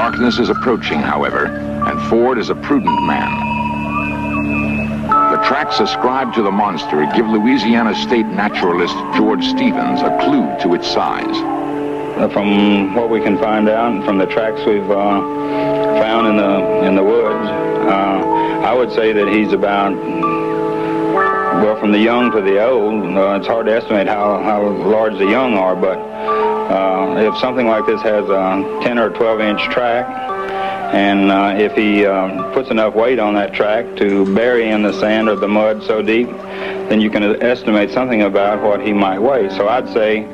Darkness is approaching, however, and Ford is a prudent man. The tracks ascribed to the monster give Louisiana state naturalist George Stevens a clue to its size. From what we can find out, from the tracks we've found in the woods, I would say that he's about, well, from the young to the old. It's hard to estimate how large the young are, but if something like this has a 10 or 12-inch track, and if he puts enough weight on that track to bury in the sand or the mud so deep, then you can estimate something about what he might weigh. So I'd say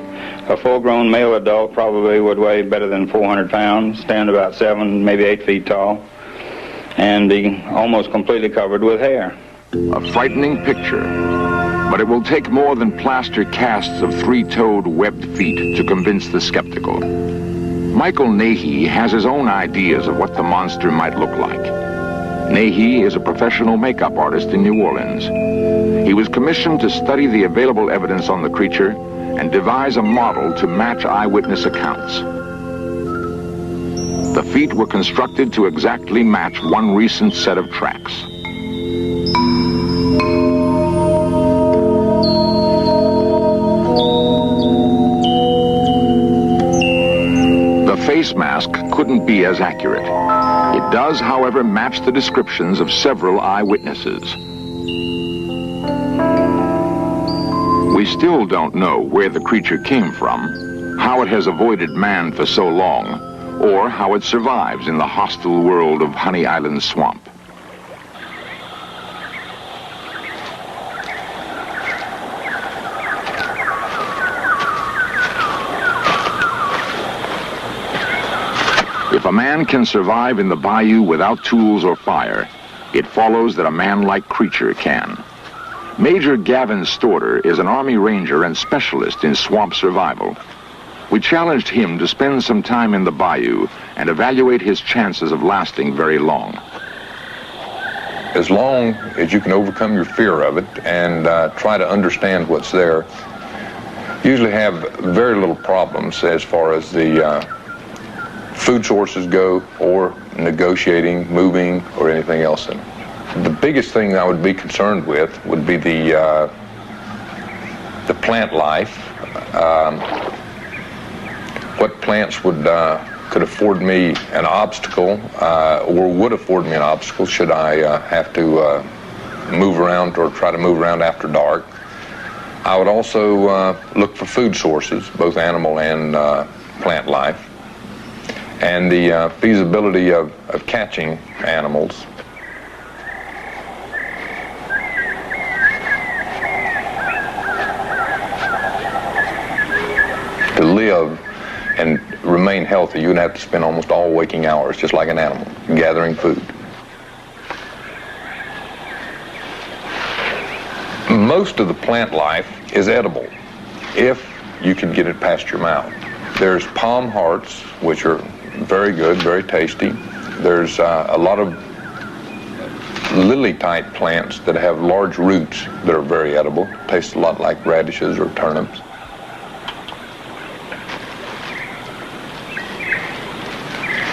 a full-grown male adult probably would weigh better than 400 pounds, stand about 7, maybe 8 feet tall, and be almost completely covered with hair. A frightening picture, but it will take more than plaster casts of three-toed webbed feet to convince the skeptical. Michael Nahey has his own ideas of what the monster might look like. Nahey is a professional makeup artist in New Orleans. He was commissioned to study the available evidence on the creature and devise a model to match eyewitness accounts. The feet were constructed to exactly match one recent set of tracks. The face mask couldn't be as accurate. It does, however, match the descriptions of several eyewitnesses. We still don't know where the creature came from, how it has avoided man for so long, or how it survives in the hostile world of Honey Island Swamp. If a man can survive in the bayou without tools or fire, it follows that a man-like creature can. Major Gavin Storter is an Army Ranger and specialist in swamp survival. We challenged him to spend some time in the bayou and evaluate his chances of lasting very long. As long as you can overcome your fear of it and try to understand what's there, you usually have very little problems as far as the food sources go, or negotiating, moving, or anything else. The biggest thing I would be concerned with would be the plant life. What plants could afford me an obstacle, or would afford me an obstacle should I have to move around or try to move around after dark. I would also look for food sources, both animal and plant life, and the feasibility of catching animals. To live and remain healthy, you'd have to spend almost all waking hours, just like an animal, gathering food. Most of the plant life is edible, if you can get it past your mouth. There's palm hearts, which are very good, very tasty. There's a lot of lily-type plants that have large roots that are very edible. Taste a lot like radishes or turnips.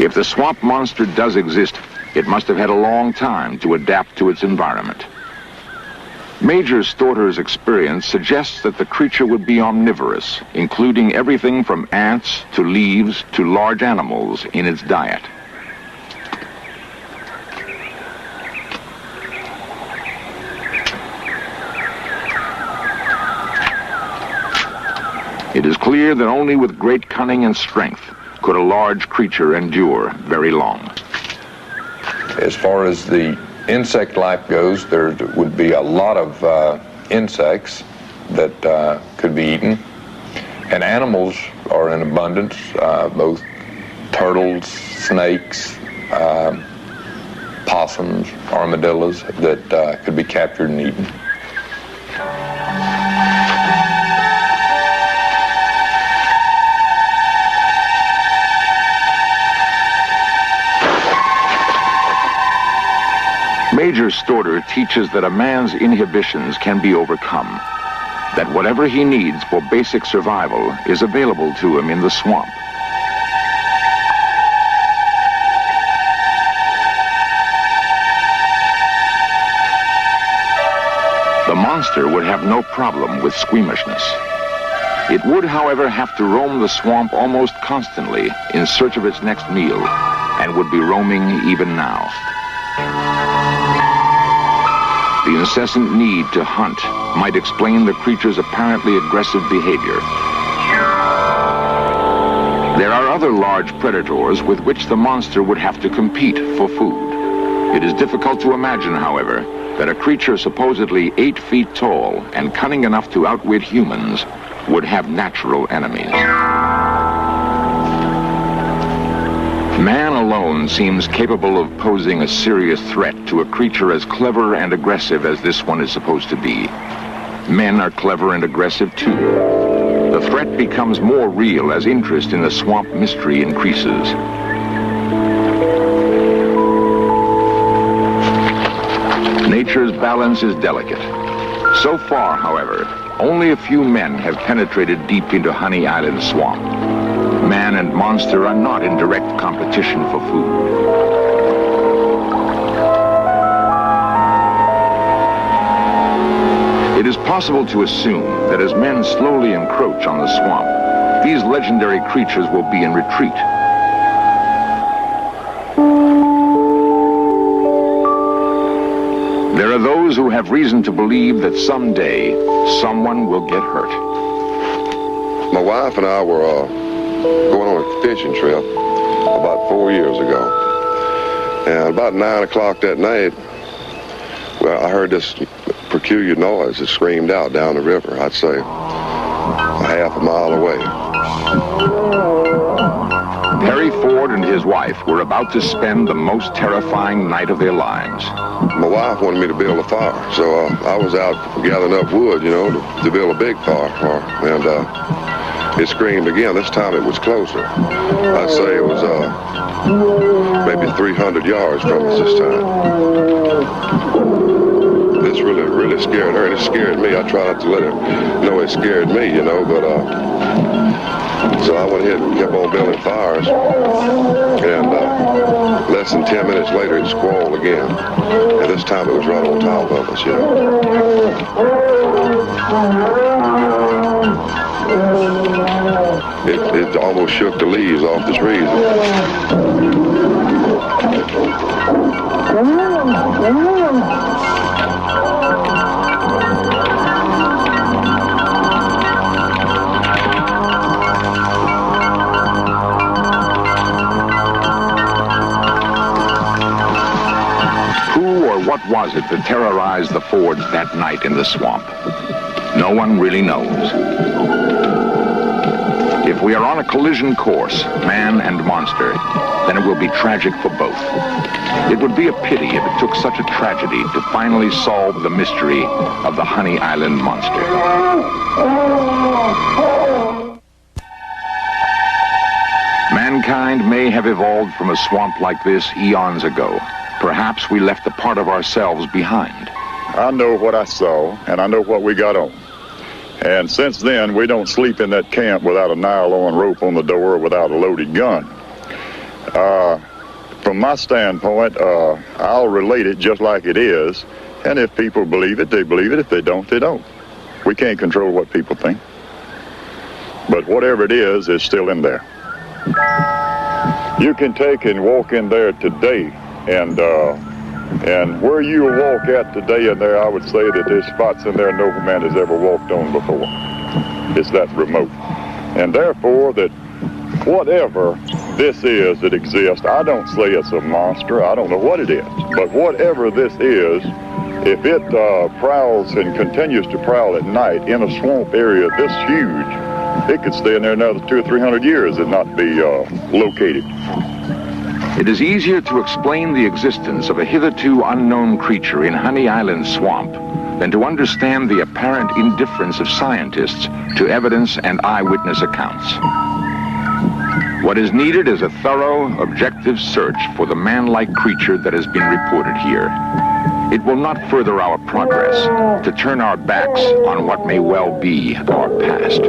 If the swamp monster does exist, it must have had a long time to adapt to its environment. Major Storter's experience suggests that the creature would be omnivorous, including everything from ants to leaves to large animals in its diet. It is clear that only with great cunning and strength could a large creature endure very long. As far as the insect life goes, there would be a lot of insects that could be eaten. And animals are in abundance, both turtles, snakes, possums, armadillos that could be captured and eaten. Major Storter teaches that a man's inhibitions can be overcome, that whatever he needs for basic survival is available to him in the swamp. monster would have no problem with squeamishness. It would, however, have to roam the swamp almost constantly in search of its next meal, and would be roaming even now. The incessant need to hunt might explain the creature's apparently aggressive behavior. There are other large predators with which the monster would have to compete for food. It is difficult to imagine, however, that a creature supposedly 8 feet tall and cunning enough to outwit humans would have natural enemies. Man alone seems capable of posing a serious threat to a creature as clever and aggressive as this one is supposed to be. Men are clever and aggressive too. The threat becomes more real as interest in the swamp mystery increases. Nature's balance is delicate. So far, however, only a few men have penetrated deep into Honey Island swamp. Man and monster are not in direct competition for food. It is possible to assume that as men slowly encroach on the swamp, these legendary creatures will be in retreat. There are those who have reason to believe that someday someone will get hurt. My wife and I were going on a fishing trip about 4 years ago. And about 9 o'clock that night, well, I heard this peculiar noise that screamed out down the river, I'd say a half a mile away. Perry Ford and his wife were about to spend the most terrifying night of their lives. My wife wanted me to build a fire, so I was out gathering up wood, you know, to build a big fire. And it screamed again. This time it was closer. I'd say it was maybe 300 yards from us this time. This really scared her, and it scared me. I tried not to let her know it scared me, you know, but so I went ahead and kept on building fires, and less than 10 minutes later it squalled again, and this time it was right on top of us, you know. It almost shook the leaves off the trees. What was it that terrorized the Fords that night in the swamp? No one really knows. If we are on a collision course, man and monster, then it will be tragic for both. It would be a pity if it took such a tragedy to finally solve the mystery of the Honey Island monster. Mankind may have evolved from a swamp like this eons ago. Perhaps we left a part of ourselves behind. I know what I saw, and I know what we got on. And since then, we don't sleep in that camp without a nylon rope on the door or without a loaded gun. From my standpoint, I'll relate it just like it is. And if people believe it, they believe it. If they don't, they don't. We can't control what people think. But whatever it is still in there. You can take and walk in there today, and where you walk at today in there, I would say that there's spots in there no man has ever walked on before. It's that remote. And therefore, that whatever this is that exists, I don't say it's a monster. I don't know what it is. But whatever this is, if it prowls and continues to prowl at night in a swamp area this huge, it could stay in there another 200 or 300 years and not be located. It is easier to explain the existence of a hitherto unknown creature in Honey Island swamp than to understand the apparent indifference of scientists to evidence and eyewitness accounts. What is needed is a thorough, objective search for the man-like creature that has been reported here. It will not further our progress to turn our backs on what may well be our past.